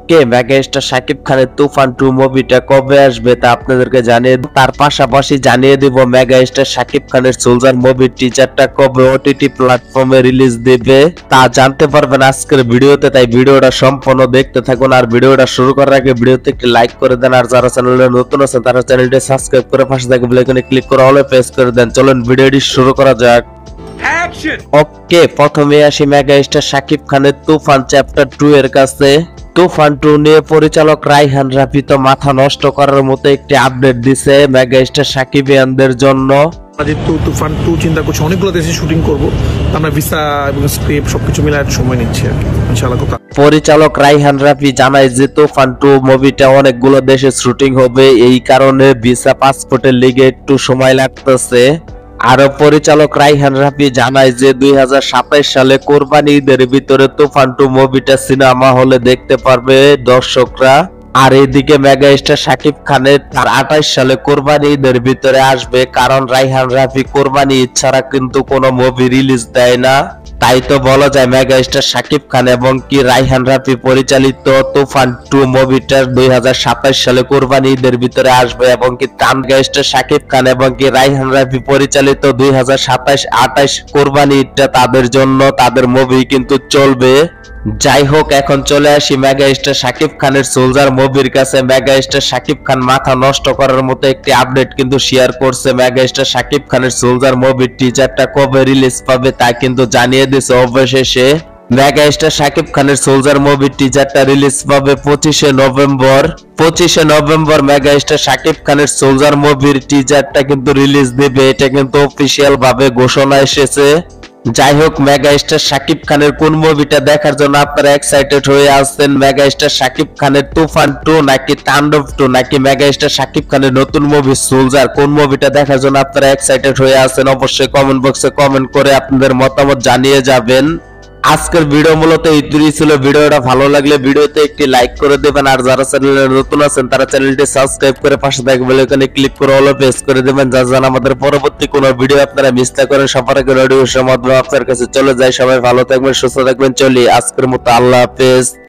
ওকে, megastar Shakib খানের তুফান 2 মুভিটা কবে আসবে তা আপনাদেরকে জানিয়ে তার পাশাপাশি জানিয়ে দিব মেগাস্টার শাকিব খানের সোলজার মুভির টিজারটা কবে ওটিটি প্ল্যাটফর্মে রিলিজ দেবে তা জানতে পারবেন আজকের ভিডিওতে। তাই ভিডিওটা সম্পূর্ণ দেখতে থাকুন। আর ভিডিওটা শুরু করার আগে ভিডিওতে একটি লাইক করে দেন, আর যারা চ্যানেলে নতুন আছেন তারা চ্যানেলটি সাবস্ক্রাইব করে পাশে থাকা বেল আইকনে ক্লিক করে অলে প্রেস করে দেন। চলুন ভিডিওটি শুরু করা যাক। ওকে, প্রথমে আসি মেগাস্টার শাকিব খানের তুফান চ্যাপ্টার 2 এর কাছে। তুফান 2 নিয়ে পরিচালক রায়হান রাফি তো মাথা নষ্ট করার মতো একটি আপডেট দিছে মেগাস্টার শাকিবিয়ানদের জন্য। যেহেতু তুফান 2 চিন্তা করছি অনেকগুলো দেশে শুটিং করবো, আমরা ভিসা এবং স্ক্রিপ্ট সবকিছু মিলে একটু সময় নিচ্ছি আর কি, ইনশাআল্লাহ। পরিচালক রায়হান রাফি জানায় যে তুফান 2 মুভিটা অনেকগুলো দেশে শুটিং হবে, এই কারণে ভিসা পাসপোর্টের লিগে একটু সময় লাগতেছে। আরো পরিচালক রায়হান রাফি জানায় যে 2027 সালে কোরবানি ঈদের ভিতরে তুফান 2 মুভিটা সিনেমা হলে দেখতে পারবে দর্শকরা। আর এইদিকে মেগাস্টার শাকিব খানের 28 সালে কোরবানি ঈদের ভিতরে আসবে, কারণ রায়হান রাফি কোরবানি ঈদ ছাড়া কিন্তু কোনো মুভি রিলিজ দেয় না। তাই তো বলা যায় মেগাস্টার শাকিব খান এবং কি রায়হান রাফি পরিচালিত তুফান 2 মুভিটা 2027 সালে কোরবানি ঈদের ভিতরে আসবে, এবং কি মেগাস্টার শাকিব খান এবং কি রায়হান রাফি পরিচালিত 2027-28 কোরবানি ঈদটা তাদের জন্য তাদের মুভি কিন্তু চলবে। যাই হোক, এখন চলে আসি মেগাস্টার শাকিব খানের সোলজার মুভির কাছে। মেগাস্টার শাকিব খান মাথা নষ্ট করার মতো একটি আপডেট কিন্তু শেয়ার করছে। মেগাস্টার শাকিব খানের সোলজার মুভির টিজারটা কবে রিলিজ পাবে তা কিন্তু জানিয়ে দিয়েছে অবশেষে। মেগাস্টার শাকিব খানের সোলজার মুভির টিজারটা রিলিজ পাবে 25শে নভেম্বর। 25শে নভেম্বর মেগাস্টার শাকিব খানের সোলজার মুভির টিজারটা কিন্তু রিলিজ দেবে, এটা কিন্তু অফিসিয়াল ভাবে ঘোষণা এসেছে। যাই হোক, মেগাস্টার শাকিব খানের কোন মুভিটা দেখার জন্য আপনারা এক্সাইটেড হয়ে আছেন? মেগাস্টার শাকিব খানের তুফান 2 নাকি তাণ্ডব 2 নাকি মেগাস্টার শাকিব খানের নতুন মুভি সোলজার, কোন মুভিটা দেখার জন্য আপনারা এক্সাইটেড হয়ে আছেন? অবশ্যই কমেন্ট বক্সে কমেন্ট করে আপনাদের মতামত জানিয়ে যাবেন। আজকের ভিডিও মূলত এইটুকুই ছিল। ভিডিওটা ভালো লাগলে ভিডিওতে একটি লাইক করে দেবেন, আর যারা চ্যানেলে নতুন আছেন তারা চ্যানেলটি সাবস্ক্রাইব করে পাশে থাকা বেল আইকনে ক্লিক করে অল প্রেস করে দেবেন, যার জন্য আমাদের পরবর্তী কোনো ভিডিও আপনারা মিস না করেন সবার আগে নোটিফিকেশনের মাধ্যমে আপনার কাছে চলে যায়। সবাই ভালো থাকবেন, সুস্থ থাকবেন। চলি আজকের মতো, আল্লাহ হাফেজ।